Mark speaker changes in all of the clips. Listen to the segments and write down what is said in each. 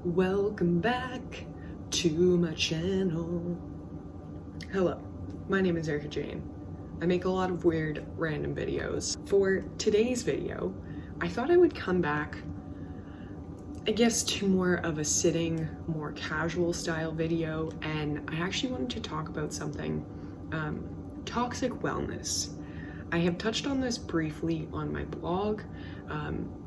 Speaker 1: Welcome back to my channel. Hello, my name is Erika Jane. I make a lot of weird random videos. For today's video, I thought I would come back, I guess, to more of a sitting, more casual style video, and I actually wanted to talk about something, toxic wellness. I have touched on this briefly on my blog.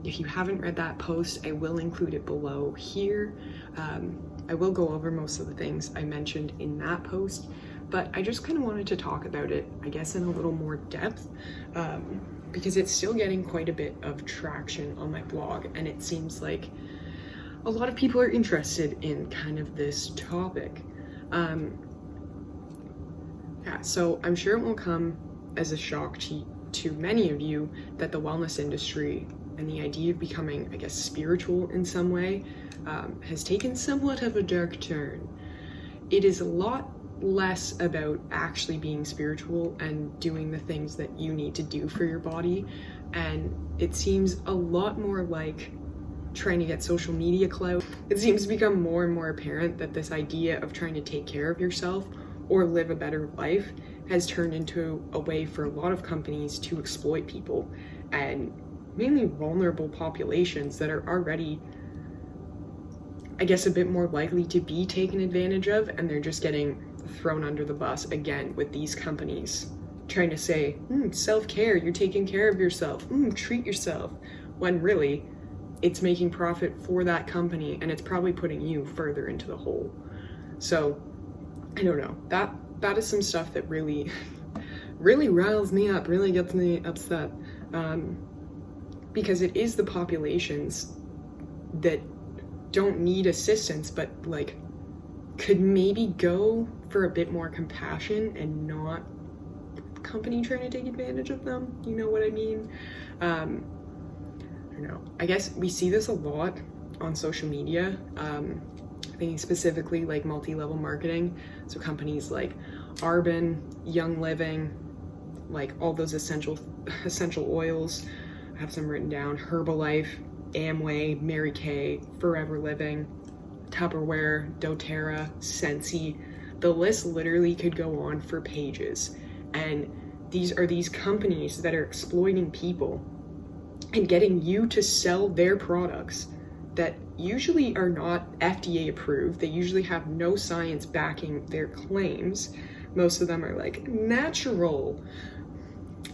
Speaker 1: If you haven't read that post, I will include it below here. I will go over most of the things I mentioned in that post, but I just kind of wanted to talk about it, I guess, in a little more depth, because it's still getting quite a bit of traction on my blog, and it seems like a lot of people are interested in kind of this topic. Yeah, so I'm sure it won't come as a shock to many of you that the wellness industry and the idea of becoming, I guess, spiritual in some way has taken somewhat of a dark turn. It is a lot less about actually being spiritual and doing the things that you need to do for your body, and it seems a lot more like trying to get social media clout. It seems to become more and more apparent that this idea of trying to take care of yourself or live a better life has turned into a way for a lot of companies to exploit people, and mainly vulnerable populations that are already, I guess, a bit more likely to be taken advantage of, and they're just getting thrown under the bus again with these companies trying to say, self-care, you're taking care of yourself, treat yourself, when really it's making profit for that company and it's probably putting you further into the hole. So I don't know, that is some stuff that really riles me up, really gets me upset, because it is the populations that don't need assistance, but like could maybe go for a bit more compassion and not company trying to take advantage of them. You know what I mean? I don't know. I guess we see this a lot on social media. Thinking specifically like multi-level marketing, so companies like Arbonne, Young Living, like all those essential oils. I have some written down: Herbalife, Amway, Mary Kay, Forever Living, Tupperware, doTERRA, Scentsy. The list literally could go on for pages, and these are these companies that are exploiting people and getting you to sell their products that usually are not FDA approved. They usually have no science backing their claims. Most of them are like natural,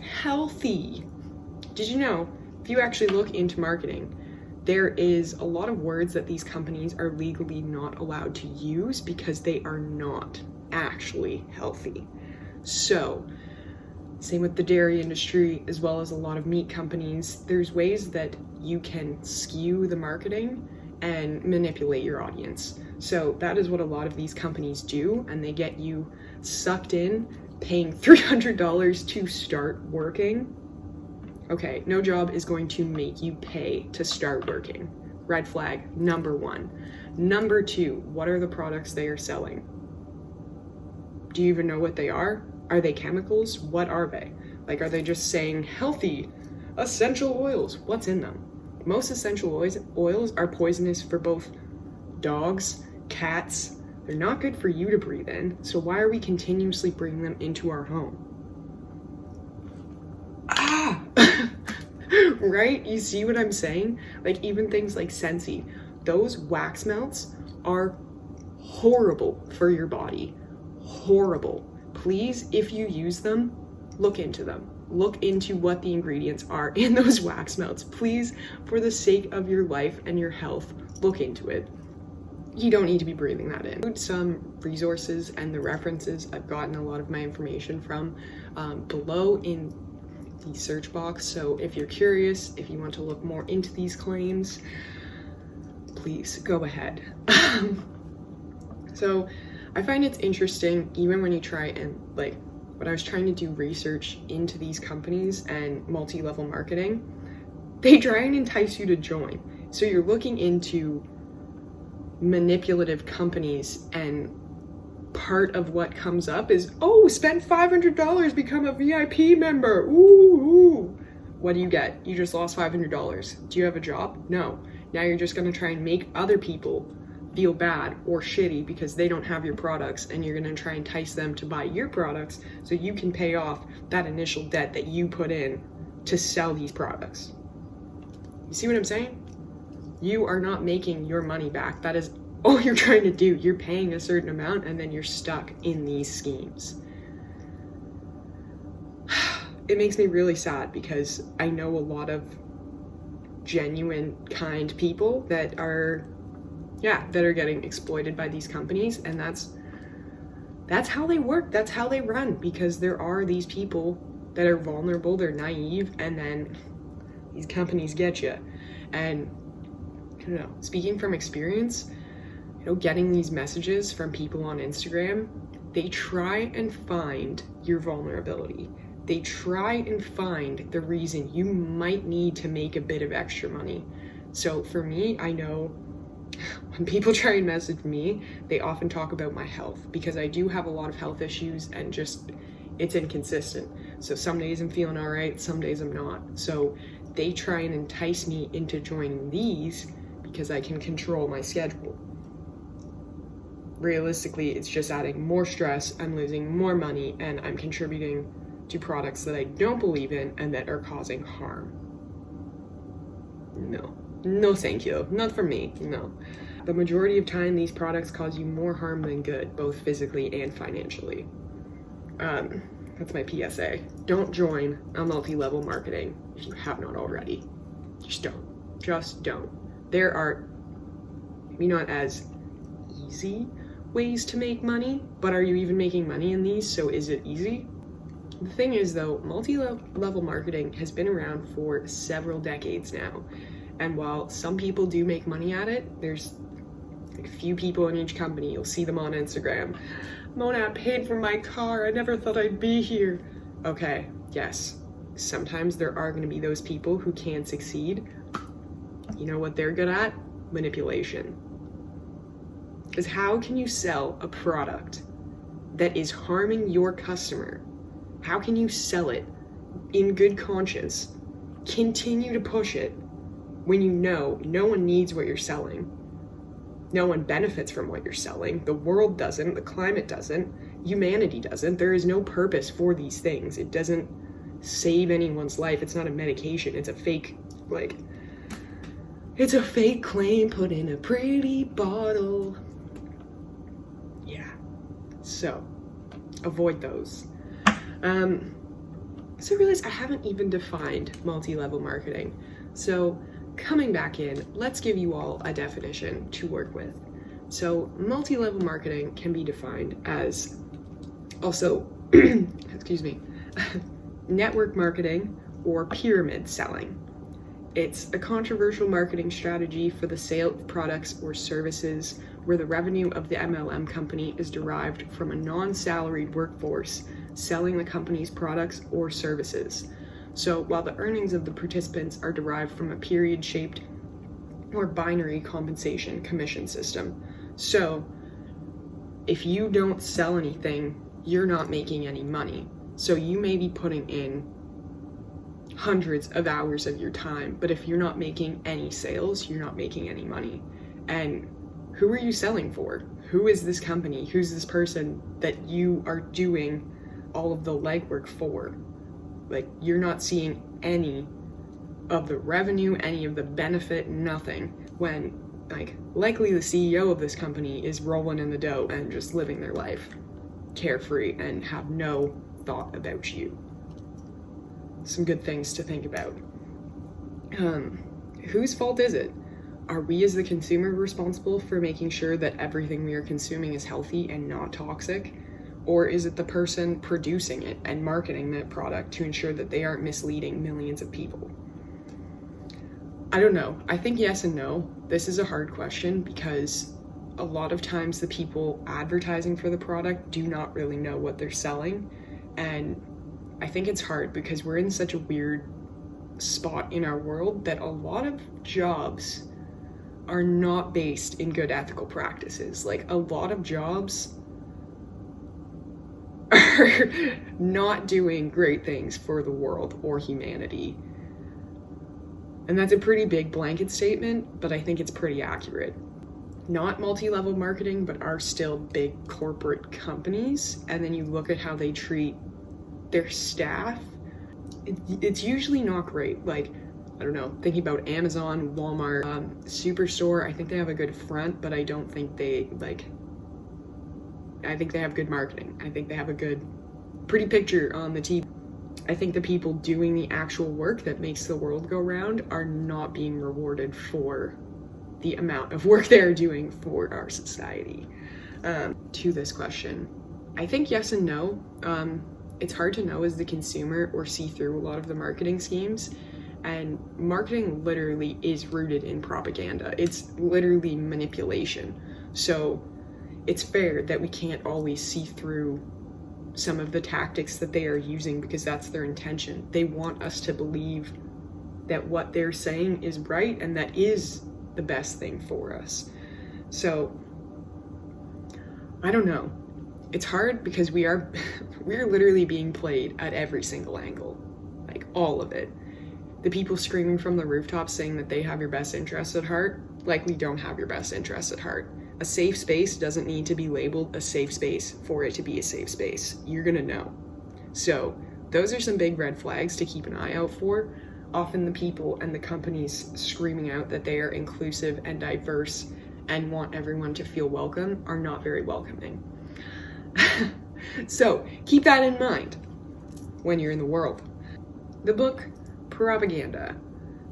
Speaker 1: healthy. Did you know, if you actually look into marketing, there is a lot of words that these companies are legally not allowed to use because they are not actually healthy. So, same with the dairy industry, as well as a lot of meat companies. There's ways that you can skew the marketing and manipulate your audience. So that is what a lot of these companies do, and they get you sucked in, paying $300 to start working. Okay, no job is going to make you pay to start working. Red flag number one. Number two, what are the products they are selling? Do you even know what they are? Are they chemicals? What are they? Like, are they just saying healthy essential oils? What's in them? Most essential oils are poisonous for both dogs, cats. They're not good for you to breathe in, so why are we continuously bringing them into our home? Right? You see what I'm saying? Like, even things like Scentsy, those wax melts are horrible for your body. Horrible. Please, if you use them, look into them. Look into what the ingredients are in those wax melts. Please, for the sake of your life and your health, look into it. You don't need to be breathing that in. Some resources and the references I've gotten a lot of my information from below in the search box. So if you're curious, if you want to look more into these claims, please go ahead. So I find it's interesting, even when you try and, like, when I was trying to do research into these companies and multi-level marketing, they try and entice you to join. So you're looking into manipulative companies, and part of what comes up is, oh, spend $500, become a VIP member. Ooh. What do you get? You just lost $500. Do you have a job? No. Now you're just going to try and make other people feel bad or shitty because they don't have your products, and you're going to try and entice them to buy your products so you can pay off that initial debt that you put in to sell these products. You see what I'm saying? You are not making your money back. That is all you're trying to do. You're paying a certain amount and then you're stuck in these schemes. It makes me really sad because I know a lot of genuine, kind people that are getting exploited by these companies, and that's how they work, that's how they run, because there are these people that are vulnerable, they're naive, and then these companies get you. And I don't know, speaking from experience, getting these messages from people on Instagram, they try and find your vulnerability. They try and find the reason you might need to make a bit of extra money. So for me, I know when people try and message me, they often talk about my health, because I do have a lot of health issues and just, it's inconsistent. So some days I'm feeling all right, some days I'm not. So they try and entice me into joining these because I can control my schedule. Realistically, it's just adding more stress, I'm losing more money, and I'm contributing to products that I don't believe in and that are causing harm. No thank you, not for me, no. The majority of time these products cause you more harm than good, both physically and financially. That's my PSA. Don't join a multi-level marketing if you have not already. Just don't. There are maybe not as easy ways to make money, but are you even making money in these? So is it easy? The thing is though, multi-level marketing has been around for several decades now. And while some people do make money at it, there's like a few people in each company, you'll see them on Instagram. Mona paid for my car, I never thought I'd be here. Okay, yes, sometimes there are gonna be those people who can succeed. You know what they're good at? Manipulation. Because how can you sell a product that is harming your customer? How can you sell it in good conscience, continue to push it, when you know no one needs what you're selling? No one benefits from what you're selling. The world doesn't, the climate doesn't, humanity doesn't. There is no purpose for these things. It doesn't save anyone's life. It's not a medication. It's a fake, it's a fake claim put in a pretty bottle. Yeah, so avoid those. So I realized I haven't even defined multi-level marketing. So coming back in, let's give you all a definition to work with. So multi-level marketing can be defined as also, excuse me, network marketing or pyramid selling. It's a controversial marketing strategy for the sale of products or services where the revenue of the MLM company is derived from a non-salaried workforce selling the company's products or services. So while the earnings of the participants are derived from a period-shaped or binary compensation commission system. So if you don't sell anything, you're not making any money. So you may be putting in hundreds of hours of your time, but if you're not making any sales, you're not making any money. And who are you selling for? Who is this company? Who's this person that you are doing all of the legwork for? Like, you're not seeing any of the revenue, any of the benefit, nothing, when likely the CEO of this company is rolling in the dough and just living their life carefree and have no thought about you. Some good things to think about. Whose fault is it? Are we as the consumer responsible for making sure that everything we are consuming is healthy and not toxic? Or is it the person producing it and marketing that product to ensure that they aren't misleading millions of people? I don't know. I think yes and no. This is a hard question because a lot of times the people advertising for the product do not really know what they're selling. And I think it's hard because we're in such a weird spot in our world that a lot of jobs are not based in good ethical practices. Like, a lot of jobs are not doing great things for the world or humanity. And that's a pretty big blanket statement, but I think it's pretty accurate. not multi-level marketing, but are still big corporate companies, and then you look at how they treat their staff, it's usually not great. Like, I don't know, thinking about Amazon, Walmart, Superstore, I think they have a good front, but I don't think they, like, I think they have good marketing. I think they have a good, pretty picture on the TV. I think the people doing the actual work that makes the world go round are not being rewarded for the amount of work they're doing for our society. To this question, I think yes and no. It's hard to know as the consumer or see through a lot of the marketing schemes, and marketing literally is rooted in propaganda. It's literally manipulation. So it's fair that we can't always see through some of the tactics that they are using, because that's their intention. They want us to believe that what they're saying is right and that is the best thing for us. So I don't know. It's hard because we're literally being played at every single angle, like all of it. The people screaming from the rooftops saying that they have your best interests at heart, like we don't have your best interests at heart. A safe space doesn't need to be labeled a safe space for it to be a safe space. You're gonna know. So those are some big red flags to keep an eye out for. Often the people and the companies screaming out that they are inclusive and diverse and want everyone to feel welcome are not very welcoming. So keep that in mind when you're in the world. The book Propaganda.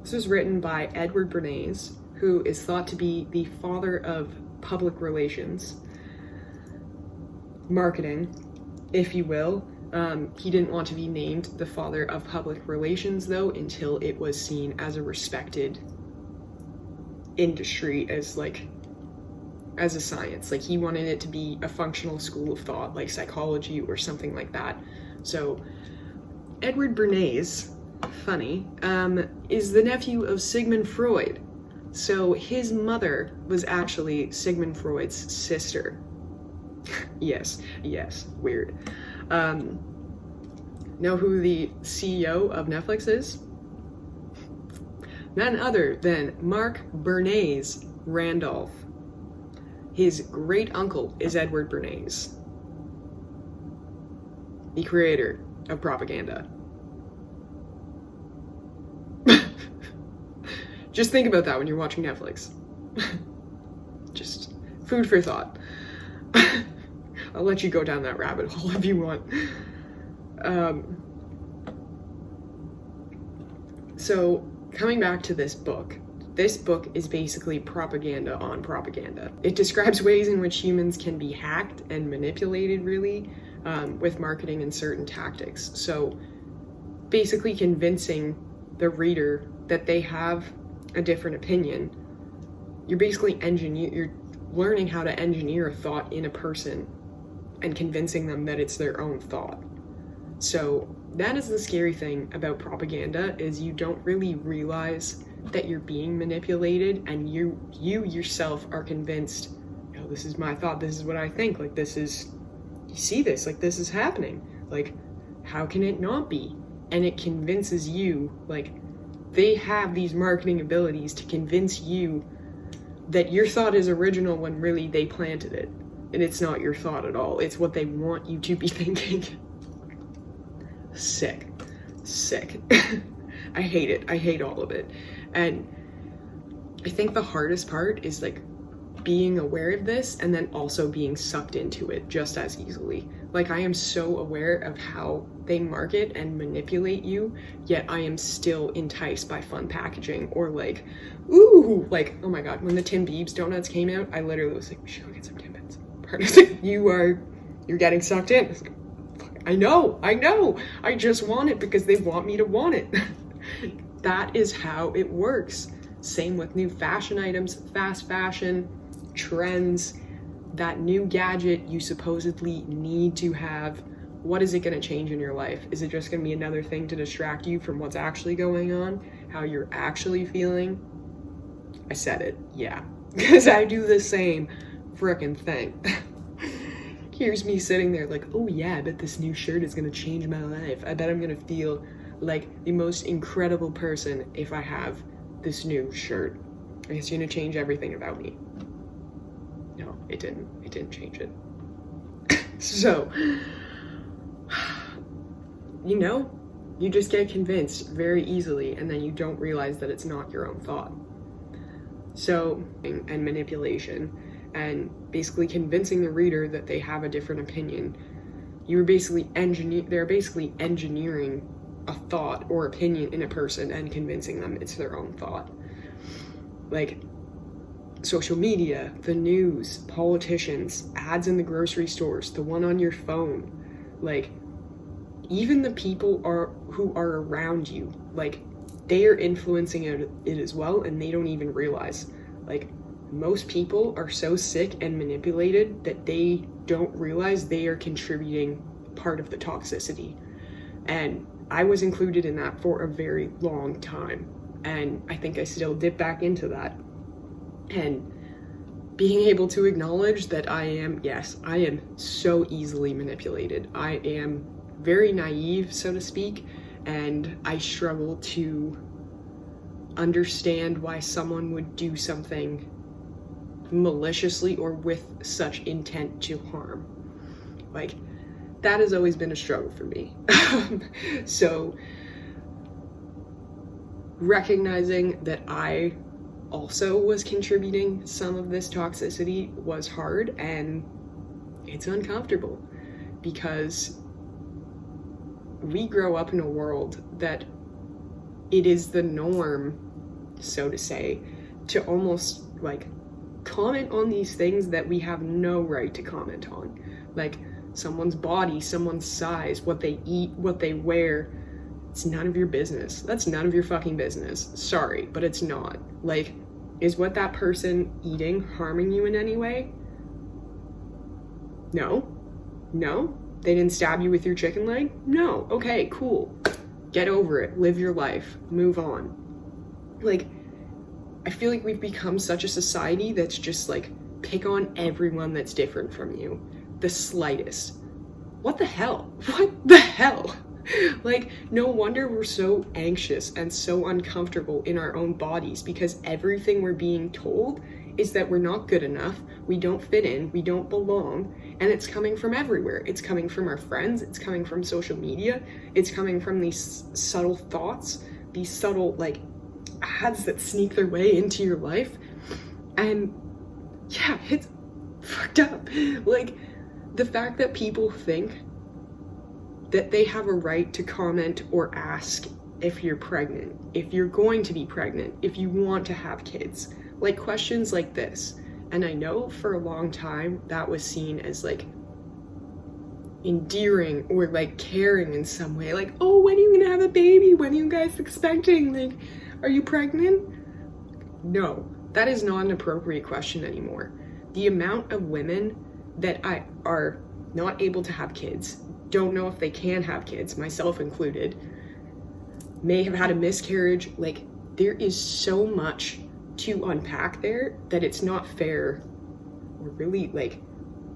Speaker 1: This was written by Edward Bernays, who is thought to be the father of public relations, marketing, if you will. He didn't want to be named the father of public relations, though, until it was seen as a respected industry, as a science. Like, he wanted it to be a functional school of thought, like psychology or something like that. So Edward Bernays, funny, is the nephew of Sigmund Freud. So his mother was actually Sigmund Freud's sister. yes, weird. Know who the CEO of Netflix is? None other than Mark Bernays Randolph. His great uncle is Edward Bernays, the creator of propaganda. Just think about that when you're watching Netflix. Just food for thought. I'll let you go down that rabbit hole if you want. So coming back to this book is basically propaganda on propaganda. It describes ways in which humans can be hacked and manipulated, really, with marketing and certain tactics. So basically convincing the reader that they have a different opinion. You're basically you're learning how to engineer a thought in a person and convincing them that it's their own thought. So that is the scary thing about propaganda, is you don't really realize that you're being manipulated, and you yourself are convinced, oh, this is my thought, this is what I think, like, this is, you see this, like, this is happening, like, how can it not be? And it convinces you, like, they have these marketing abilities to convince you that your thought is original when really they planted it, and it's not your thought at all, it's what they want you to be thinking. Sick. I hate it. I hate all of it. And I think the hardest part is, like, being aware of this and then also being sucked into it just as easily. Like, I am so aware of how they market and manipulate you, yet I am still enticed by fun packaging, or like, ooh, like, oh my god, when the Tim Biebs donuts came out, I literally was like, we should go get some Timbits. You're getting sucked in. I know, I just want it because they want me to want it. That is how it works. Same with new fashion items, fast fashion, trends, that new gadget you supposedly need to have. What is it going to change in your life? Is it just going to be another thing to distract you from what's actually going on, how you're actually feeling? I said it, yeah, because I do the same frickin' thing. Here's me sitting there like, oh yeah, I bet this new shirt is going to change my life. I bet I'm going to feel like the most incredible person if I have this new shirt. It's going to change everything about me. it didn't change it. So, you know, you just get convinced very easily, and then you don't realize that it's not your own thought. So, and manipulation, and basically convincing the reader that they have a different opinion. They're basically engineering a thought or opinion in a person and convincing them it's their own thought. Like, social media, the news, politicians, ads in the grocery stores, the one on your phone, like, even the people who are around you, like, they are influencing it as well, and they don't even realize. Like, most people are so sick and manipulated that they don't realize they are contributing part of the toxicity. And I was included in that for a very long time, and I think I still dip back into that. And being able to acknowledge that I am so easily manipulated. I am very naive, so to speak, and I struggle to understand why someone would do something maliciously or with such intent to harm. Like, that has always been a struggle for me. So, recognizing that I also was contributing some of this toxicity was hard, and it's uncomfortable, because we grow up in a world that it is the norm, so to say, to almost like comment on these things that we have no right to comment on. Like someone's body, someone's size, what they eat, what they wear. It's none of your business. That's none of your fucking business. Sorry, but it's not. Like, is what that person eating harming you in any way? No. No? They didn't stab you with your chicken leg? No. Okay, cool. Get over it. Live your life. Move on. Like, I feel like we've become such a society that's just like, pick on everyone that's different from you. The slightest. What the hell? What the hell? Like, no wonder we're so anxious and so uncomfortable in our own bodies, because everything we're being told is that we're not good enough, we don't fit in, we don't belong, and it's coming from everywhere. It's coming from our friends, it's coming from social media, it's coming from these subtle thoughts, these subtle, like, ads that sneak their way into your life. And yeah, it's fucked up. Like, the fact that people think that they have a right to comment or ask if you're pregnant, if you're going to be pregnant, if you want to have kids, like questions like this. And I know for a long time that was seen as like endearing or like caring in some way, like, oh, when are you gonna have a baby? When are you guys expecting? Like, are you pregnant? No, that is not an appropriate question anymore. The amount of women that are not able to have kids, don't know if they can have kids, myself included, may have had a miscarriage, like, there is so much to unpack there that it's not fair, or really, like,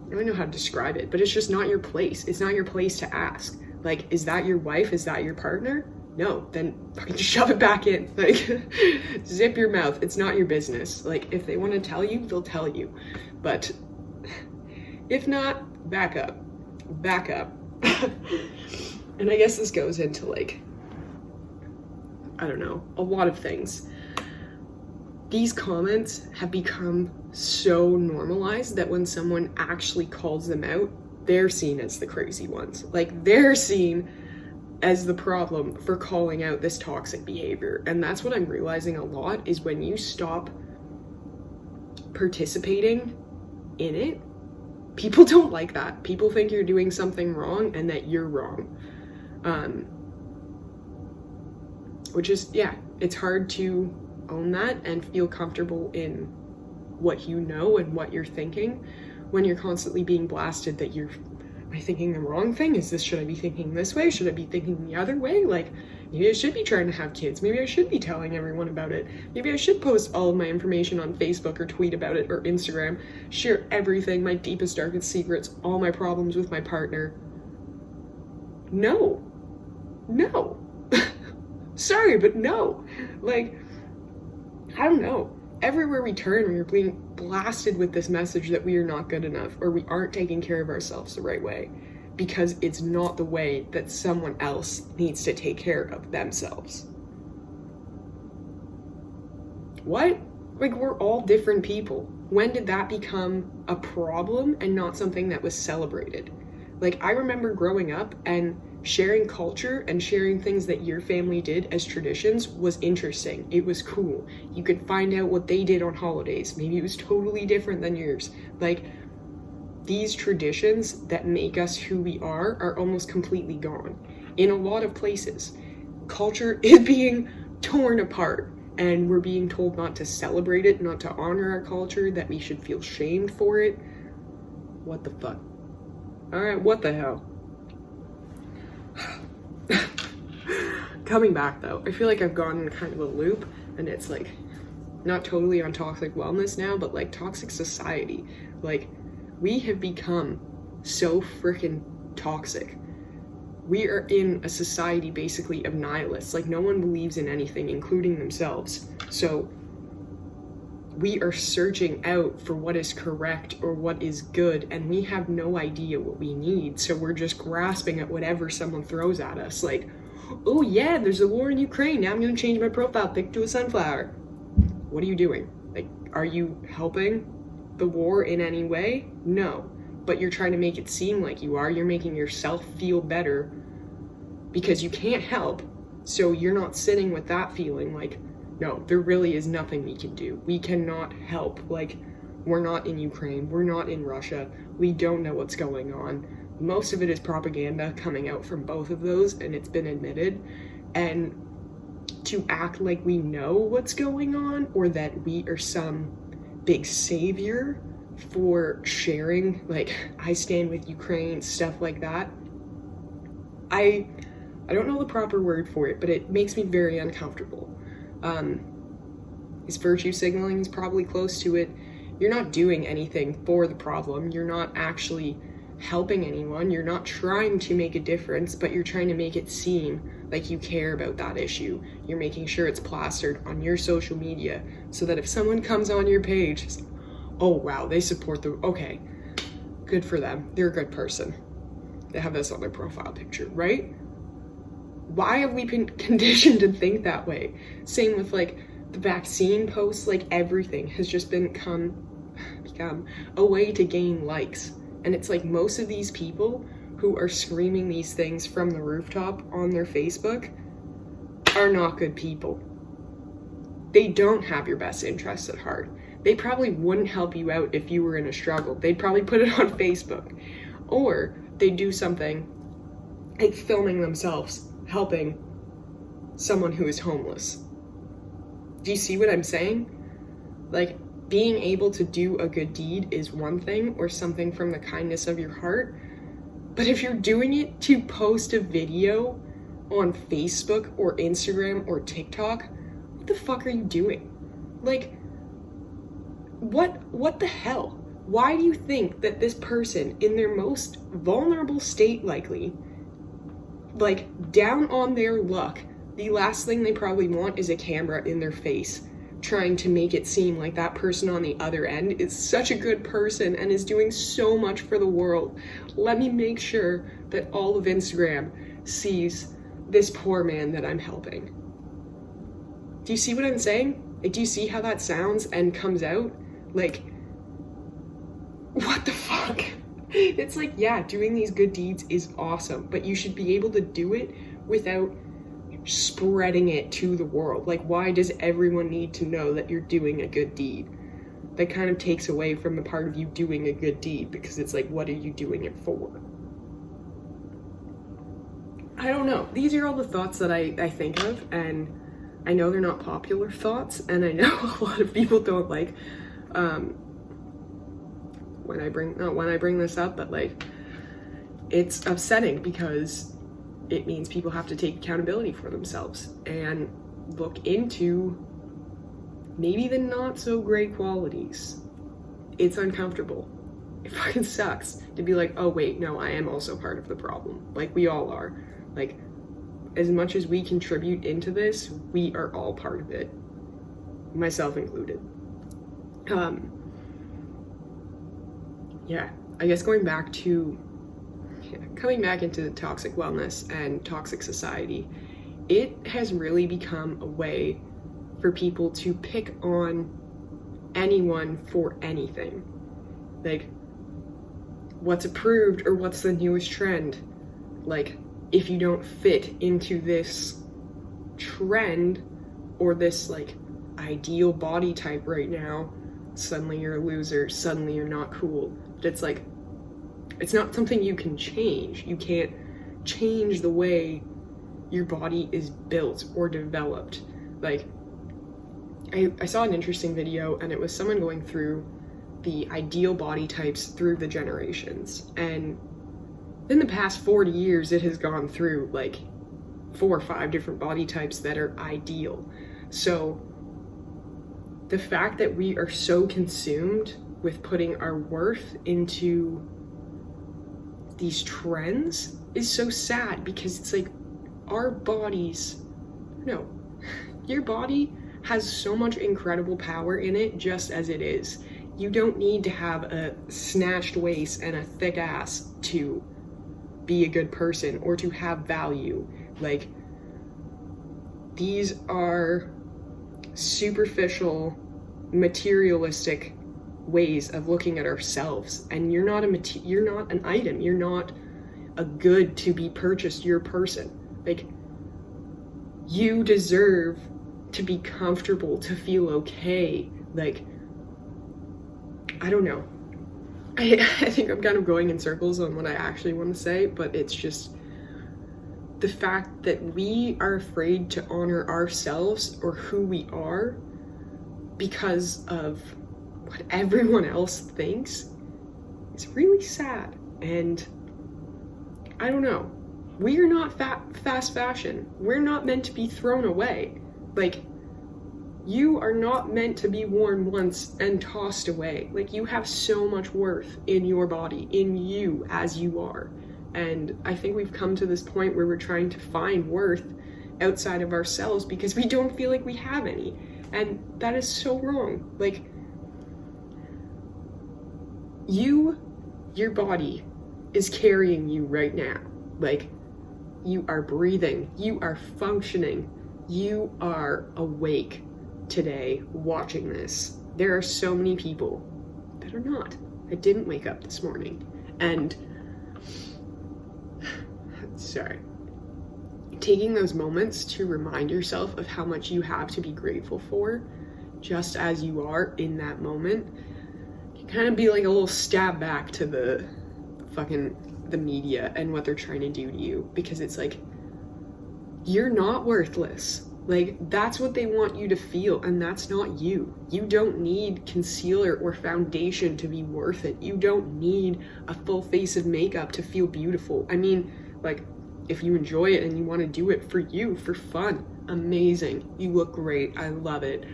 Speaker 1: I don't know how to describe it, but it's just not your place. It's not your place to ask. Like, is that your wife? Is that your partner? No, then fucking shove it back in. Like, zip your mouth. It's not your business. Like, if they want to tell you, they'll tell you. But if not, back up. Back up. And I guess this goes into, like, I don't know, a lot of things. These comments have become so normalized that when someone actually calls them out, they're seen as the crazy ones. Like, they're seen as the problem for calling out this toxic behavior. And that's what I'm realizing a lot, is when you stop participating in it, people don't like that. People think you're doing something wrong and that you're wrong. Which is, yeah, it's hard to own that and feel comfortable in what you know and what you're thinking when you're constantly being blasted that am I thinking the wrong thing? Should I be thinking this way? Should I be thinking the other way? Like, maybe I should be trying to have kids. Maybe I should be telling everyone about it. Maybe I should post all of my information on Facebook or tweet about it or Instagram, share everything, my deepest, darkest secrets, all my problems with my partner. No. Sorry, but no. Like, I don't know. everywhere we turn, we are being blasted with this message that we are not good enough, or we aren't taking care of ourselves the right way, because it's not the way that someone else needs to take care of themselves. What? Like, we're all different people. When did that become a problem and not something that was celebrated? Like, I remember growing up and sharing culture and sharing things that your family did as traditions was interesting. It was cool. You could find out what they did on holidays. Maybe it was totally different than yours. Like, these traditions that make us who we are almost completely gone. In a lot of places, culture is being torn apart, and we're being told not to celebrate it, not to honor our culture, that we should feel shamed for it. What the fuck? Alright, what the hell? Coming back though, I feel like I've gone in kind of a loop, and it's like, not totally on toxic wellness now, but like toxic society. Like, we have become so freaking toxic. We are in a society basically of nihilists. Like, no one believes in anything, including themselves. So we are searching out for what is correct or what is good, and we have no idea what we need. So we're just grasping at whatever someone throws at us. Like, oh yeah, there's a war in Ukraine. Now I'm gonna change my profile pic to a sunflower. What are you doing? Like, are you helping the war in any way? No. But you're trying to make it seem like you are. You're making yourself feel better because you can't help. So you're not sitting with that feeling like, no, there really is nothing we can do. We cannot help. Like, we're not in Ukraine. We're not in Russia. We don't know what's going on. Most of it is propaganda coming out from both of those, and it's been admitted. And to act like we know what's going on, or that we are some big savior for sharing, like, I stand with Ukraine, stuff like that. I don't know the proper word for it, but it makes me very uncomfortable. Is virtue signaling is probably close to it. You're not doing anything for the problem. You're not actually helping anyone. You're not trying to make a difference, but you're trying to make it seem like you care about that issue. You're making sure it's plastered on your social media so that if someone comes on your page, it's, oh wow, they support okay, good for them. They're a good person. They have this on their profile picture, right? Why have we been conditioned to think that way? Same with like the vaccine posts, like everything has just become a way to gain likes. And it's like most of these people who are screaming these things from the rooftop on their Facebook are not good people. They don't have your best interests at heart. They probably wouldn't help you out if you were in a struggle. They'd probably put it on Facebook. Or they'd do something like filming themselves helping someone who is homeless. Do you see what I'm saying? Like, being able to do a good deed is one thing, or something from the kindness of your heart. But if you're doing it to post a video on Facebook or Instagram or TikTok, what the fuck are you doing? Like, what the hell? Why do you think that this person in their most vulnerable state, likely, like down on their luck, the last thing they probably want is a camera in their face, trying to make it seem like that person on the other end is such a good person and is doing so much for the world. Let me make sure that all of Instagram sees this poor man that I'm helping. Do you see what I'm saying? Like, do you see how that sounds and comes out? Like, what the fuck? It's like, yeah, doing these good deeds is awesome, but you should be able to do it without spreading it to the world. Like, why does everyone need to know that you're doing a good deed? That kind of takes away from the part of you doing a good deed, because it's like, what are you doing it for? I don't know. These are all the thoughts that I think of, and I know they're not popular thoughts, and I know a lot of people don't like when I bring this up, but like, it's upsetting because it means people have to take accountability for themselves and look into maybe the not so great qualities. It's uncomfortable. It fucking sucks to be like, oh wait, no, I am also part of the problem. Like, we all are. Like, as much as we contribute into this, we are all part of it, myself included. Yeah, I guess coming back into toxic wellness and toxic society, it has really become a way for people to pick on anyone for anything. Like, what's approved or what's the newest trend. Like, if you don't fit into this trend or this like ideal body type right now, suddenly you're a loser, suddenly you're not cool. But it's like, it's not something you can change. You can't change the way your body is built or developed. Like, I saw an interesting video, and it was someone going through the ideal body types through the generations. And in the past 40 years, it has gone through like 4 or 5 different body types that are ideal. So the fact that we are so consumed with putting our worth into these trends is so sad, because it's like, our bodies, no, your body has so much incredible power in it just as it is. You don't need to have a snatched waist and a thick ass to be a good person or to have value. Like, these are superficial, materialistic ways of looking at ourselves, and you're not an item, you're not a good to be purchased, you're a person. Like, you deserve to be comfortable, to feel okay. Like, I don't know. I think I'm kind of going in circles on what I actually want to say, but it's just the fact that we are afraid to honor ourselves or who we are because of what everyone else thinks is really sad. And I don't know. We are not fast fashion. We're not meant to be thrown away. Like, you are not meant to be worn once and tossed away. Like, you have so much worth in your body, in you as you are. And I think we've come to this point where we're trying to find worth outside of ourselves because we don't feel like we have any. And that is so wrong. Like, your body is carrying you right now. Like, you are breathing, you are functioning, you are awake today watching this. There are so many people that are not. I didn't wake up this morning. And sorry. Taking those moments to remind yourself of how much you have to be grateful for, just as you are in that moment, can kind of be like a little stab back to the media and what they're trying to do to you, because it's like, you're not worthless. Like, that's what they want you to feel, and that's not you. You don't need concealer or foundation to be worth it. You don't need a full face of makeup to feel beautiful. I mean, like, if you enjoy it and you want to do it for you, for fun, amazing. You look great. I love it.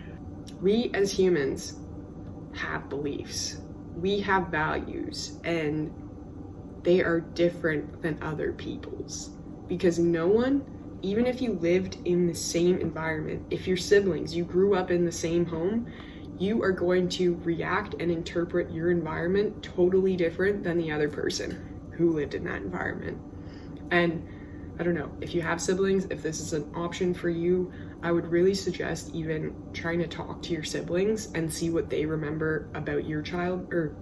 Speaker 1: We as humans have beliefs. We have values, and they are different than other people's, because no one, even if you lived in the same environment, if your siblings, you grew up in the same home, you are going to react and interpret your environment totally different than the other person who lived in that environment. And I don't know, if you have siblings, if this is an option for you, I would really suggest even trying to talk to your siblings and see what they remember about your child or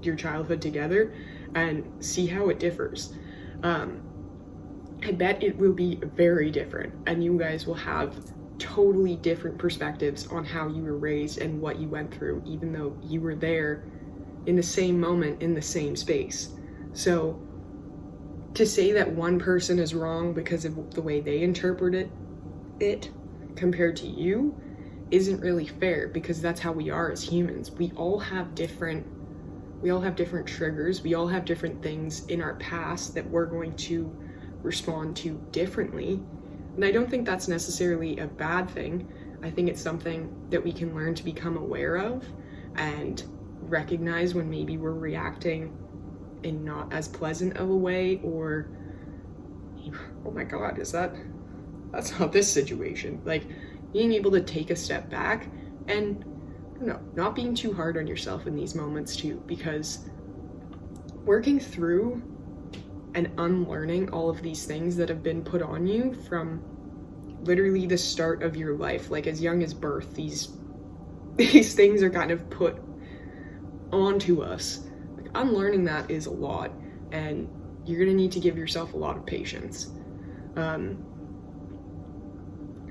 Speaker 1: your childhood together, and see how it differs. I bet it will be very different, and you guys will have totally different perspectives on how you were raised and what you went through, even though you were there in the same moment, in the same space. So to say that one person is wrong because of the way they interpreted it compared to you isn't really fair, because that's how we are as humans. We all have different triggers. We all have different things in our past that we're going to respond to differently. And I don't think that's necessarily a bad thing. I think it's something that we can learn to become aware of and recognize when maybe we're reacting in not as pleasant of a way, or, oh my God, that's not this situation. Like, being able to take a step back and don't know, not being too hard on yourself in these moments too, because working through and unlearning all of these things that have been put on you from literally the start of your life, like as young as birth, these things are kind of put onto us. Like, unlearning that is a lot, and you're gonna need to give yourself a lot of patience.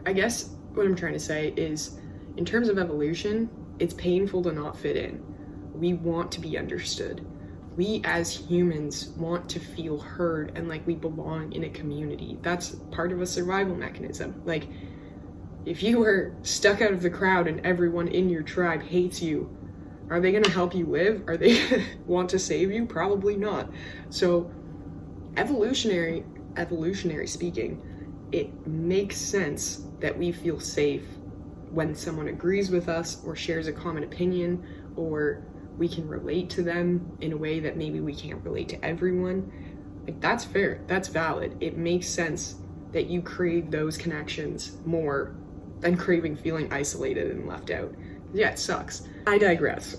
Speaker 1: I guess what I'm trying to say is, in terms of evolution, it's painful to not fit in. We want to be understood. We as humans want to feel heard and like we belong in a community. That's part of a survival mechanism. Like, if you were stuck out of the crowd and everyone in your tribe hates you, are they gonna help you live? Are they want to save you? Probably not. So evolutionary speaking, it makes sense that we feel safe when someone agrees with us or shares a common opinion, or we can relate to them in a way that maybe we can't relate to everyone. Like, that's fair, that's valid. It makes sense that you crave those connections more than craving feeling isolated and left out. Yeah, it sucks. I digress.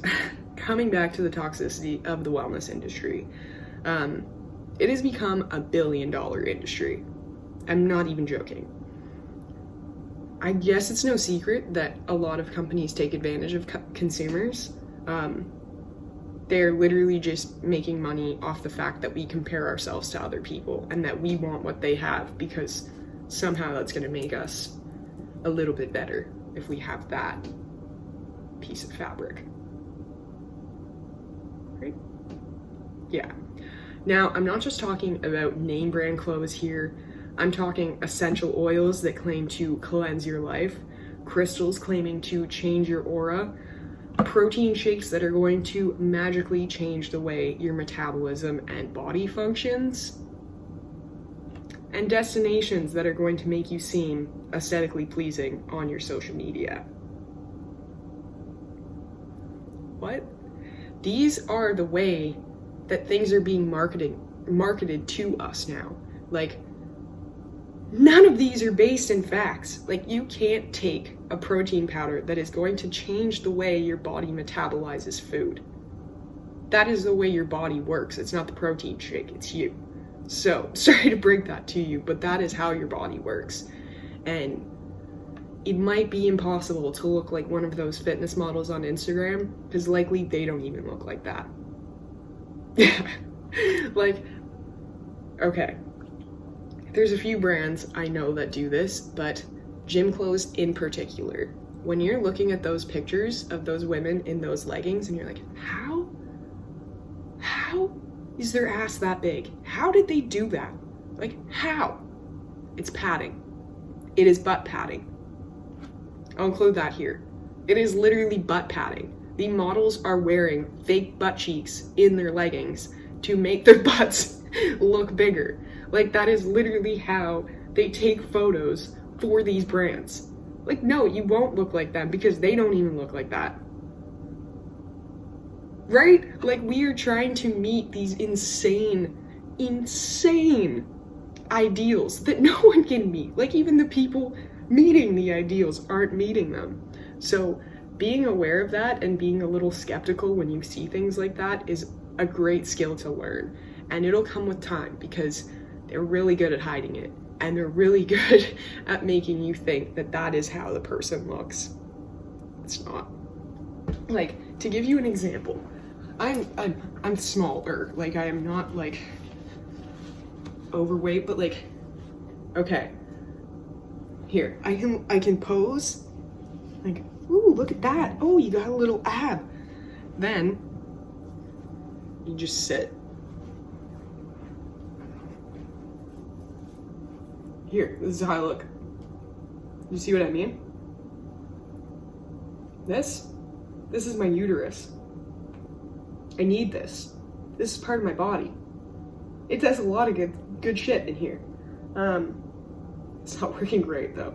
Speaker 1: Coming back to the toxicity of the wellness industry, it has become $1 billion industry. I'm not even joking. I guess it's no secret that a lot of companies take advantage of consumers. They're literally just making money off the fact that we compare ourselves to other people and that we want what they have, because somehow that's going to make us a little bit better if we have that piece of fabric. Right? Yeah. Now, I'm not just talking about name brand clothes here. I'm talking essential oils that claim to cleanse your life, crystals claiming to change your aura, protein shakes that are going to magically change the way your metabolism and body functions, and destinations that are going to make you seem aesthetically pleasing on your social media. What? These are the way that things are being marketed to us now. Like, none of these are based in facts. Like, you can't take a protein powder that is going to change the way your body metabolizes food. That is the way your body works. It's not the protein shake, it's you. So, sorry to break that to you, but that is how your body works. And it might be impossible to look like one of those fitness models on Instagram, because likely they don't even look like that. Like, okay. There's a few brands I know that do this, but gym clothes in particular. When you're looking at those pictures of those women in those leggings and you're like, how is their ass that big? How did they do that? Like, how? It's padding. It is butt padding. I'll include that here. It is literally butt padding. The models are wearing fake butt cheeks in their leggings to make their butts look bigger. Like, that is literally how they take photos for these brands. Like, no, you won't look like them because they don't even look like that. Right? Like, we are trying to meet these insane ideals that no one can meet. Like, even the people meeting the ideals aren't meeting them. So being aware of that and being a little skeptical when you see things like that is a great skill to learn. And it'll come with time, because they're really good at hiding it. And they're really good at making you think that that is how the person looks. It's not. Like, to give you an example, I'm smaller. Like, I am not, like, overweight, but, like, okay. Here, I can pose. Like, ooh, look at that. Oh, you got a little ab. Then, you just sit. Here, this is how I look. You see what I mean? This is my uterus. I need this. This is part of my body. It does a lot of good shit in here. It's not working great though.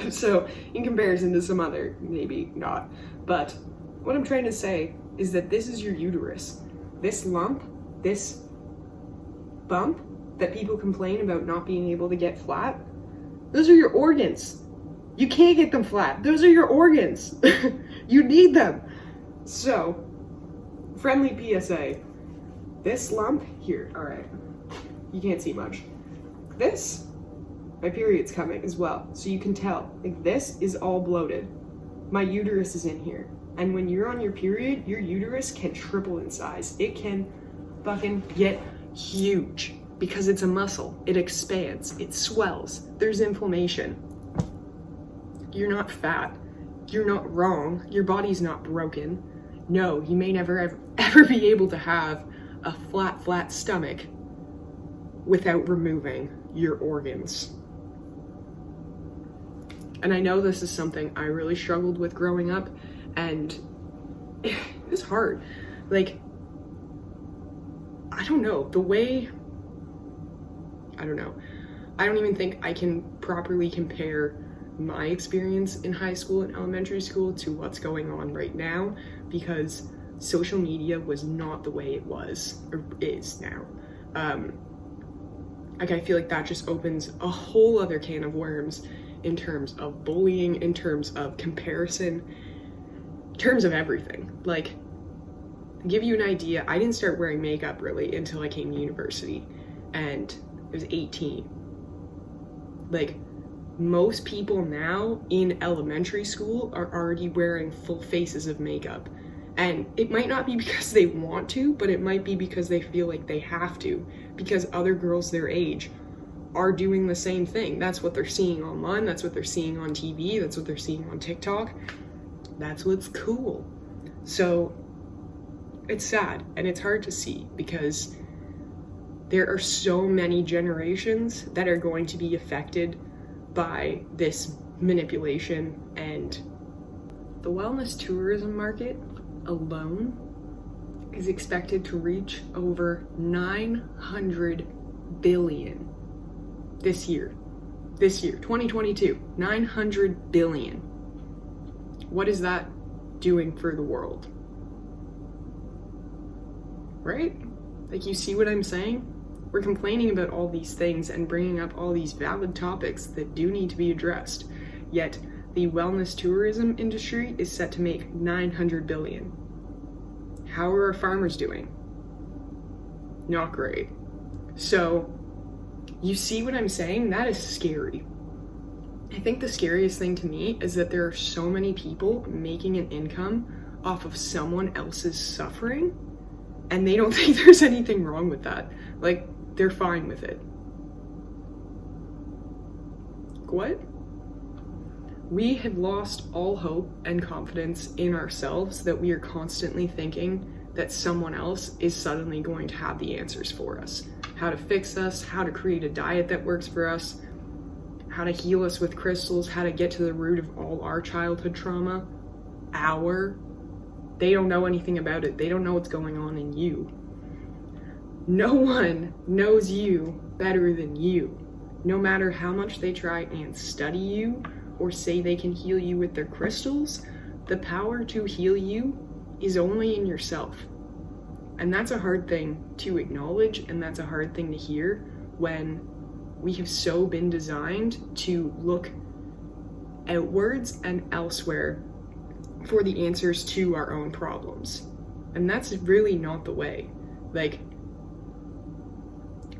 Speaker 1: So in comparison to some other, maybe not. But what I'm trying to say is that this is your uterus. This lump, this bump that people complain about not being able to get flat, those are your organs. You can't get them flat. Those are your organs. You need them. So, friendly PSA. This lump here, all right, you can't see much. This, my period's coming as well, so you can tell. Like, this is all bloated. My uterus is in here. And when you're on your period, your uterus can triple in size. It can fucking get huge because it's a muscle. It expands, it swells, there's inflammation. You're not fat. You're not wrong. Your body's not broken. No, you may never ever be able to have a flat stomach without removing your organs. And I know this is something I really struggled with growing up, and it was hard. Like, I don't know, I don't even think I can properly compare my experience in high school and elementary school to what's going on right now, because social media was not the way it was or is now. Like, I feel like that just opens a whole other can of worms in terms of bullying, in terms of comparison, in terms of everything. Like, to give you an idea, I didn't start wearing makeup really until I came to university, and I was 18. Like, most people now in elementary school are already wearing full faces of makeup. And it might not be because they want to, but it might be because they feel like they have to, because other girls their age are doing the same thing. That's what they're seeing online, that's what they're seeing on TV, that's what they're seeing on TikTok. That's what's cool. So it's sad and it's hard to see, because there are so many generations that are going to be affected by this manipulation. And the wellness tourism market alone is expected to reach over 900 billion this year, 2022, 900 billion. What is that doing for the world? Right? Like, you see what I'm saying? We're complaining about all these things and bringing up all these valid topics that do need to be addressed, yet the wellness tourism industry is set to make 900 billion. How are our farmers doing? Not great. So, you see what I'm saying? That is scary. I think the scariest thing to me is that there are so many people making an income off of someone else's suffering, and they don't think there's anything wrong with that. Like, they're fine with it. What? We have lost all hope and confidence in ourselves, that we are constantly thinking that someone else is suddenly going to have the answers for us. How to fix us, how to create a diet that works for us, how to heal us with crystals, how to get to the root of all our childhood trauma. They don't know anything about it. They don't know what's going on in you. No one knows you better than you. No matter how much they try and study you or say they can heal you with their crystals, the power to heal you is only in yourself. And that's a hard thing to acknowledge, and that's a hard thing to hear when we have so been designed to look outwards and elsewhere for the answers to our own problems. And that's really not the way. Like,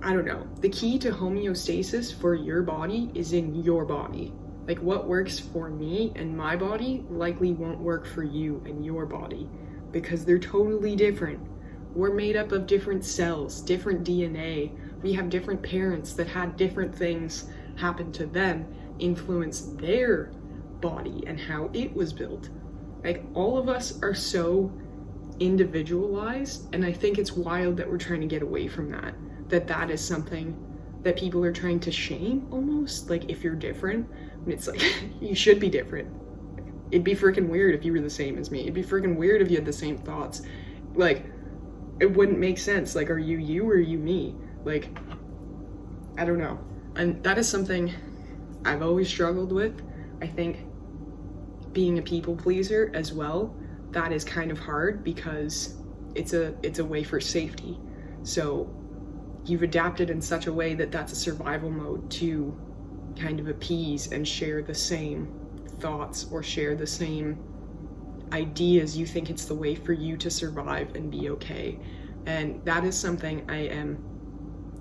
Speaker 1: I don't know. The key to homeostasis for your body is in your body. Like, what works for me and my body likely won't work for you and your body, because they're totally different. We're made up of different cells, different DNA. We have different parents that had different things happen to them, influence their body and how it was built. Like, all of us are so individualized, and I think it's wild that we're trying to get away from that. That is something that people are trying to shame almost. Like, if you're different, and it's like, you should be different. It'd be freaking weird if you were the same as me. It'd be freaking weird if you had the same thoughts. Like, it wouldn't make sense. Like, are you you or are you me? Like, I don't know. And that is something I've always struggled with. I think being a people pleaser as well, that is kind of hard, because it's a way for safety. So you've adapted in such a way that that's a survival mode to kind of appease and share the same thoughts or share the same ideas, you think it's the way for you to survive and be okay. And that is something I am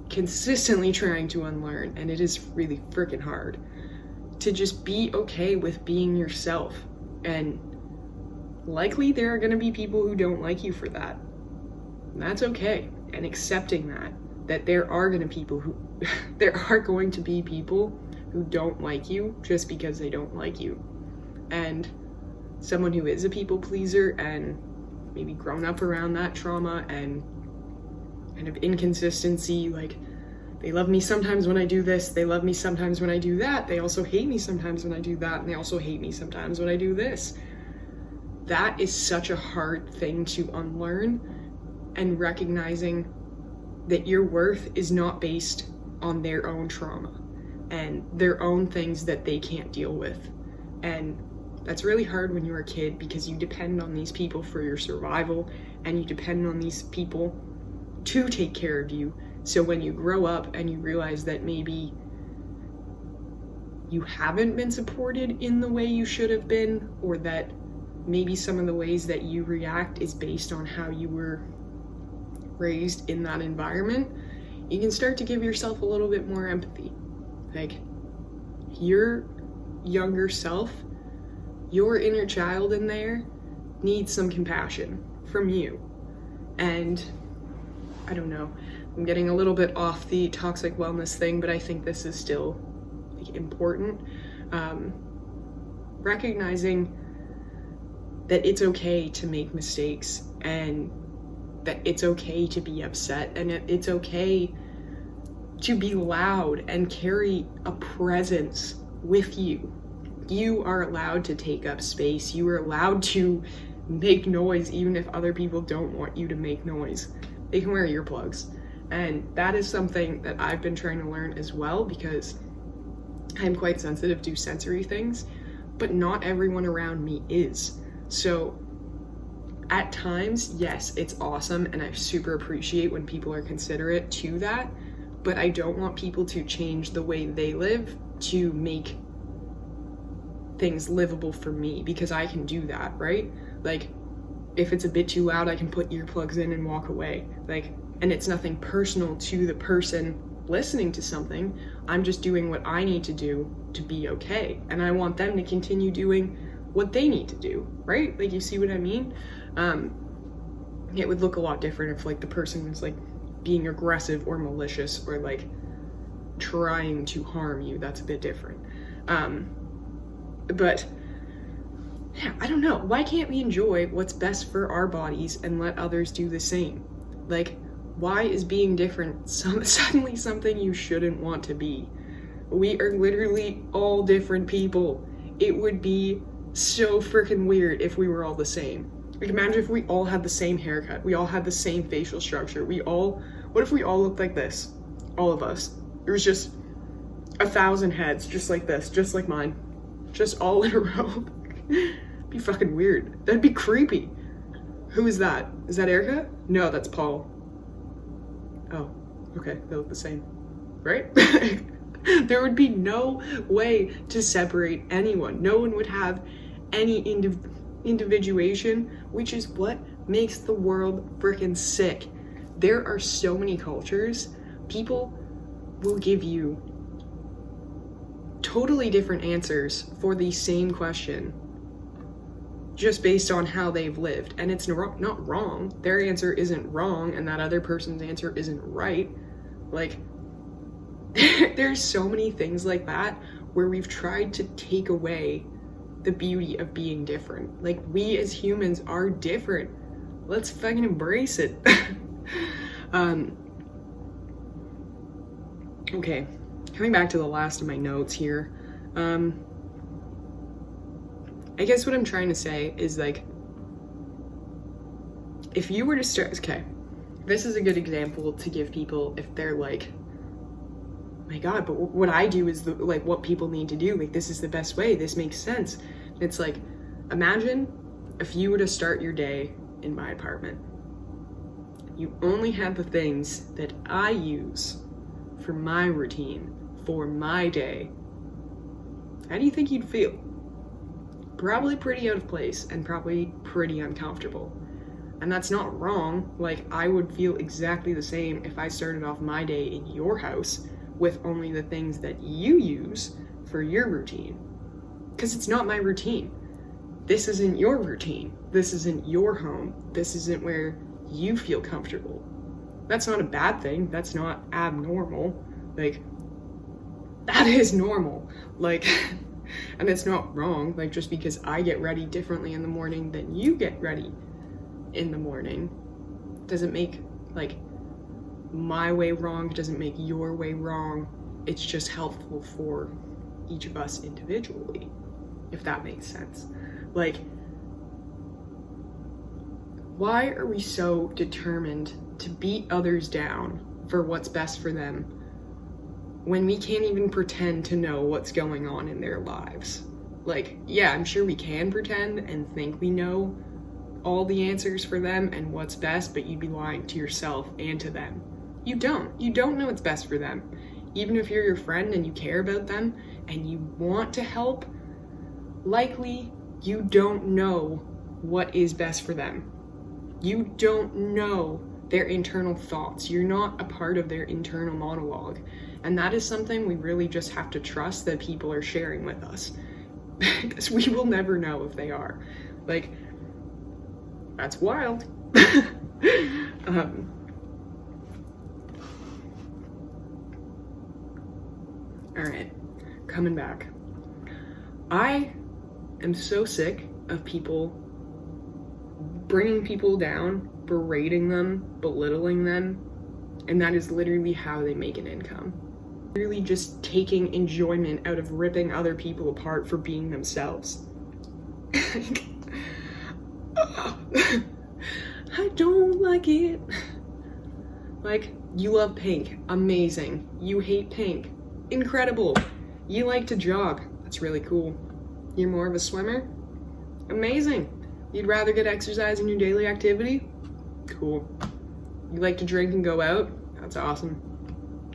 Speaker 1: consistently trying to unlearn, and it is really freaking hard to just be okay with being yourself. And likely there are going to be people who don't like you for that. And that's okay. And accepting that there are going to be people who don't like you just because they don't like you. And someone who is a people pleaser and maybe grown up around that trauma and kind of inconsistency, like, they love me sometimes when I do this, they love me sometimes when I do that, they also hate me sometimes when I do that, and they also hate me sometimes when I do this. That is such a hard thing to unlearn, and recognizing that your worth is not based on their own trauma and their own things that they can't deal with. And that's really hard when you're a kid, because you depend on these people for your survival, and you depend on these people to take care of you. So when you grow up and you realize that maybe you haven't been supported in the way you should have been, or that maybe some of the ways that you react is based on how you were raised in that environment, you can start to give yourself a little bit more empathy. Like, your younger self, your inner child in there needs some compassion from you. And I don't know, I'm getting a little bit off the toxic wellness thing, but I think this is still, like, important. Recognizing that it's okay to make mistakes, and that it's okay to be upset, and it's okay to be loud and carry a presence with you. You are allowed to take up space. You are allowed to make noise even if other people don't want you to make noise. They can wear earplugs. And that is something that I've been trying to learn as well, because I'm quite sensitive to sensory things, but not everyone around me is. So at times, yes, it's awesome, and I super appreciate when people are considerate to that, but I don't want people to change the way they live to make things livable for me, because I can do that, right? Like, if it's a bit too loud, I can put earplugs in and walk away. Like, and it's nothing personal to the person listening to something. I'm just doing what I need to do to be okay. And I want them to continue doing what they need to do, right? Like, you see what I mean? It would look a lot different if, like, the person was, like, being aggressive or malicious or, like, trying to harm you. That's a bit different. But yeah, I don't know. Why can't we enjoy what's best for our bodies and let others do the same? Like, why is being different suddenly something you shouldn't want to be? We are literally all different people. It would be so freaking weird if we were all the same. Like, imagine if we all had the same haircut. We all had the same facial structure. What if we all looked like this? All of us. There was just 1,000 heads, just like this, just like mine. Just all in a row. It'd be fucking weird. That'd be creepy. Who is that? Is that Erika? No, that's Paul. Oh, okay, they look the same, right? There would be no way to separate anyone. No one would have any individuation, which is what makes the world freaking sick. There are so many cultures. People will give you totally different answers for the same question, just based on how they've lived. And it's not wrong. Their answer isn't wrong, and that other person's answer isn't right. Like, there's so many things like that where we've tried to take away the beauty of being different. Like, we as humans are different. Let's fucking embrace it. Okay, coming back to the last of my notes here. I guess what I'm trying to say is, like, if you were to start, okay, this is a good example to give people if they're like, my God, but what I do is like what people need to do. Like, this is the best way. This makes sense. It's like, imagine if you were to start your day in my apartment. You only had the things that I use for my routine, for my day. How do you think you'd feel? probably pretty out of place and probably pretty uncomfortable. And that's not wrong. Like, I would feel exactly the same if I started off my day in your house with only the things that you use for your routine. Because it's not my routine. This isn't your routine. This isn't your home. This isn't where you feel comfortable. That's not a bad thing. That's not abnormal. Like, that is normal. Like, and it's not wrong. Like, just because I get ready differently in the morning than you get ready in the morning doesn't make, like, my way wrong. It doesn't make your way wrong. It's just helpful for each of us individually, if that makes sense. Like, why are we so determined to beat others down for what's best for them when we can't even pretend to know what's going on in their lives? Like, yeah, I'm sure we can pretend and think we know all the answers for them and what's best, but you'd be lying to yourself and to them. You don't know what's best for them. Even if you're your friend and you care about them and you want to help, likely you don't know what is best for them. You don't know their internal thoughts. You're not a part of their internal monologue. And that is something we really just have to trust that people are sharing with us. Because we will never know if they are. Like, that's wild. Alright, coming back. I am so sick of people bringing people down, berating them, belittling them, and that is literally how they make an income. Really just taking enjoyment out of ripping other people apart for being themselves. I don't like it. Like, you love pink, amazing. You hate pink, incredible. You like to jog, that's really cool. You're more of a swimmer, amazing. You'd rather get exercise in your daily activity, cool. You like to drink and go out, that's awesome.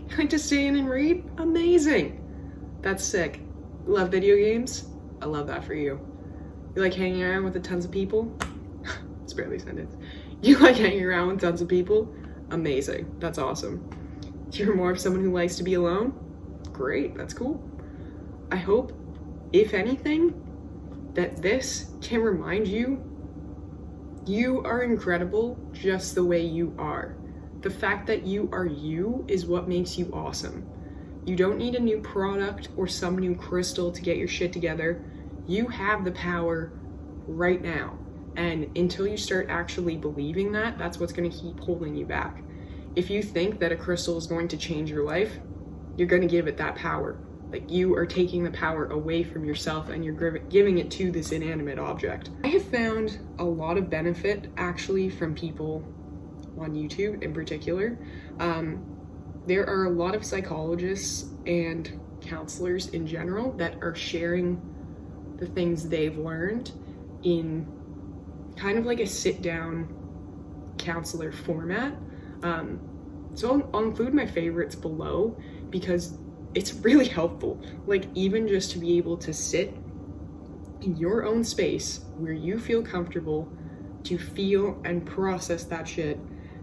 Speaker 1: You like to stay in and read, amazing. That's sick. You love video games, I love that for you. You like hanging around with tons of people, it's barely a sentence. You like hanging around with tons of people, amazing, that's awesome. You're more of someone who likes to be alone, great, that's cool. I hope, if anything, that this can remind you, you are incredible just the way you are. The fact that you are you is what makes you awesome. You don't need a new product or some new crystal to get your shit together. You have the power right now. And until you start actually believing that, that's what's gonna keep holding you back. If you think that a crystal is going to change your life, you're gonna give it that power. Like, you are taking the power away from yourself and you're giving it to this inanimate object. I have found a lot of benefit actually from people on YouTube in particular. There are a lot of psychologists and counselors in general that are sharing the things they've learned in kind of like a sit-down counselor format. So I'll include my favorites below because it's really helpful. Like, even just to be able to sit in your own space where you feel comfortable to feel and process that shit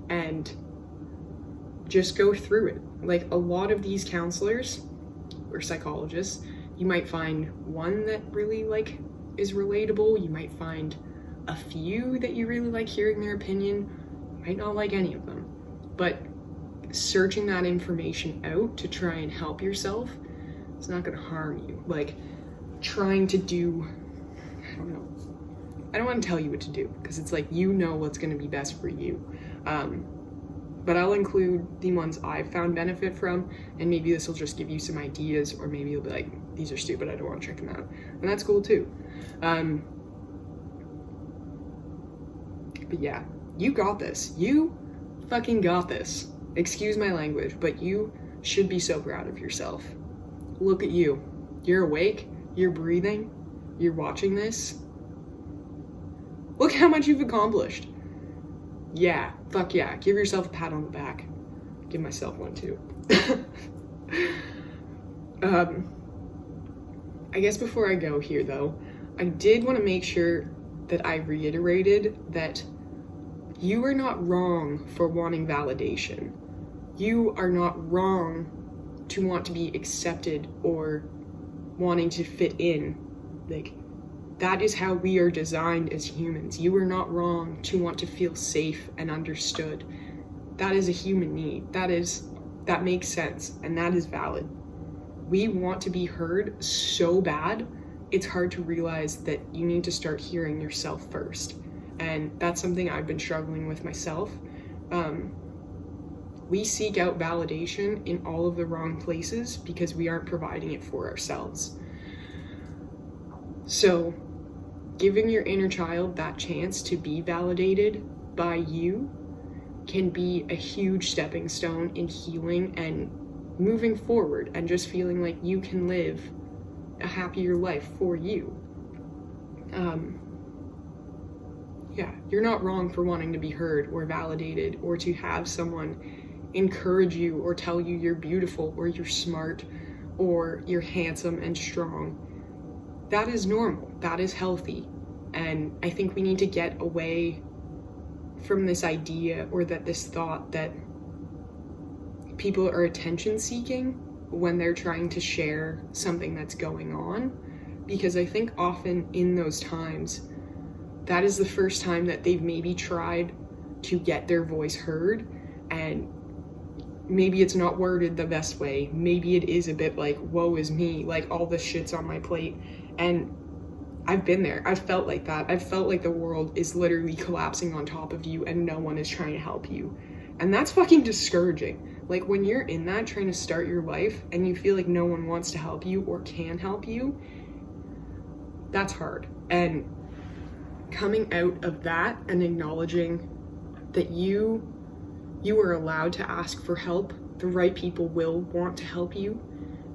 Speaker 1: and just go through it. Like, a lot of these counselors or psychologists, you might find one that really like is relatable. You might find a few that you really like hearing their opinion. You might not like any of them, but searching that information out to try and help yourself, it's not gonna harm you. Like, trying to do, I don't know, I don't want to tell you what to do because it's like, you know what's gonna be best for you. But I'll include the ones I've found benefit from, and maybe this will just give you some ideas, or maybe you'll be like, these are stupid, I don't want to check them out. And that's cool too. But yeah, you got this. You fucking got this. Excuse my language, but you should be so proud of yourself. Look at you. You're awake, you're breathing, you're watching this. Look how much you've accomplished. Yeah, fuck yeah. Give yourself a pat on the back. Give myself one too. I guess before I go here though, I did want to make sure that I reiterated that you are not wrong for wanting validation. You are not wrong to want to be accepted or wanting to fit in. Like, that is how we are designed as humans. You are not wrong to want to feel safe and understood. That is a human need. That makes sense, and that is valid. We want to be heard so bad, it's hard to realize that you need to start hearing yourself first. And that's something I've been struggling with myself. We seek out validation in all of the wrong places because we aren't providing it for ourselves. So, giving your inner child that chance to be validated by you can be a huge stepping stone in healing and moving forward and just feeling like you can live a happier life for you. You're not wrong for wanting to be heard or validated or to have someone encourage you or tell you you're beautiful or you're smart or you're handsome and strong. That is normal. That is healthy. And I think we need to get away from this idea or this thought that people are attention seeking when they're trying to share something that's going on, because I think often in those times, that is the first time that they've maybe tried to get their voice heard, and maybe it's not worded the best way. Maybe it is a bit like, woe is me, like all this shit's on my plate. And I've been there. I've felt like that. I've felt like the world is literally collapsing on top of you and no one is trying to help you. And that's fucking discouraging. Like, when you're in that trying to start your life and you feel like no one wants to help you or can help you, that's hard. And coming out of that and acknowledging that you are allowed to ask for help, the right people will want to help you.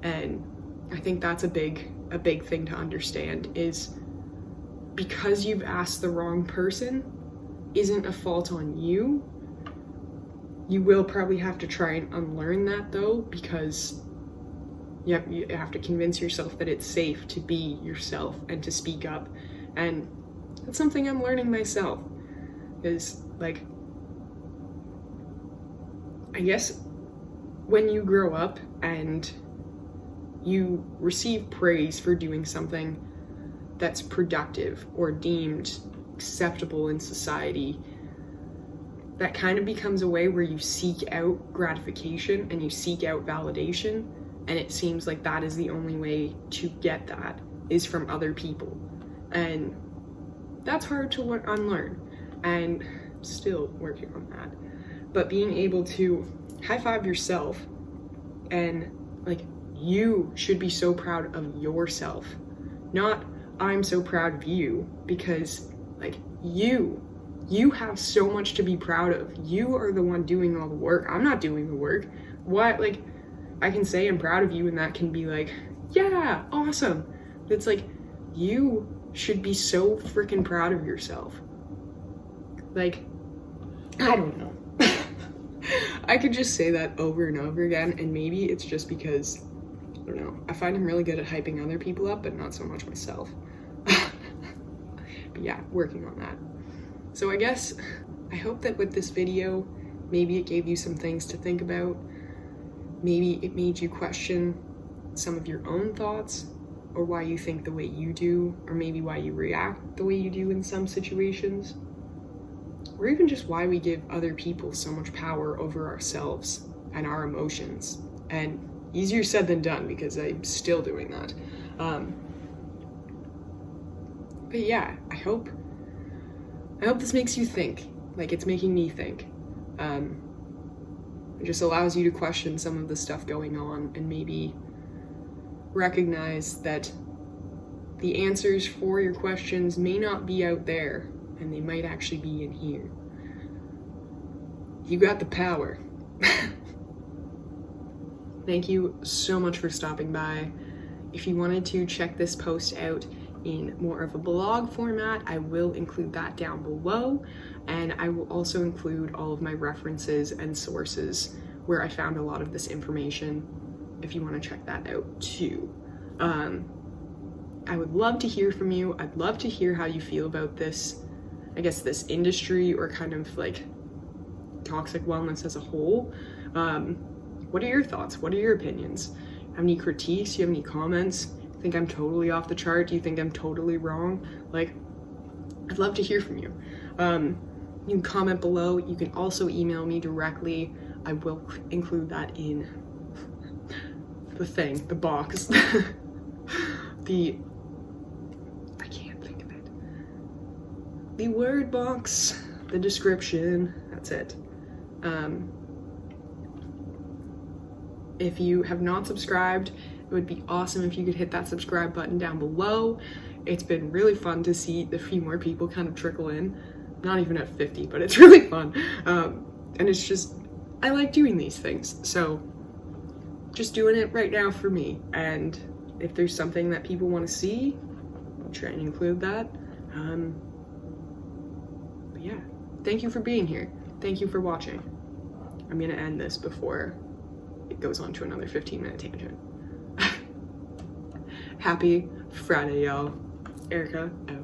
Speaker 1: And I think that's a big thing to understand, is because you've asked the wrong person isn't a fault on you. You will probably have to try and unlearn that though, because you have to convince yourself that it's safe to be yourself and to speak up. And that's something I'm learning myself, is like, I guess when you grow up and you receive praise for doing something that's productive or deemed acceptable in society, that kind of becomes a way where you seek out gratification and you seek out validation, and it seems like that is the only way to get that, is from other people. And that's hard to unlearn, and I'm still working on that. But being able to high-five yourself, and like, you should be so proud of yourself, not I'm so proud of you, because like, you have so much to be proud of. You are the one doing all the work. I'm not doing the work. What? Like, I can say I'm proud of you and that can be like, yeah, awesome. But it's like, you should be so freaking proud of yourself. Like, I don't know. I could just say that over and over again, and maybe it's just because, I don't know, I find I'm really good at hyping other people up, but not so much myself. But yeah, working on that. So I guess, I hope that with this video, maybe it gave you some things to think about. Maybe it made you question some of your own thoughts, or why you think the way you do, or maybe why you react the way you do in some situations. Or even just why we give other people so much power over ourselves and our emotions. And easier said than done, because I'm still doing that. But yeah, I hope this makes you think, like it's making me think. It just allows you to question some of the stuff going on and maybe recognize that the answers for your questions may not be out there, and they might actually be in here. You got the power. Thank you so much for stopping by. If you wanted to check this post out in more of a blog format, I will include that down below, and I will also include all of my references and sources where I found a lot of this information, if you want to check that out too. I would love to hear from you. I'd love to hear how you feel about this, I guess, this industry, or kind of like toxic wellness as a whole. What are your thoughts? What are your opinions? Have any critiques? Do you have any comments? Think I'm totally off the chart? Do you think I'm totally wrong? Like, I'd love to hear from you. You can comment below. You can also email me directly. I will include that in the box. I can't think of it. The word box, the description, that's it. If you have not subscribed, it would be awesome if you could hit that subscribe button down below. It's been really fun to see a few more people kind of trickle in. Not even at 50, but it's really fun. And it's just, I like doing these things. So just doing it right now for me. And if there's something that people want to see, I'll try and include that. But yeah, thank you for being here. Thank you for watching. I'm gonna end this before it goes on to another 15-minute tangent. Happy Friday, y'all. Erika out.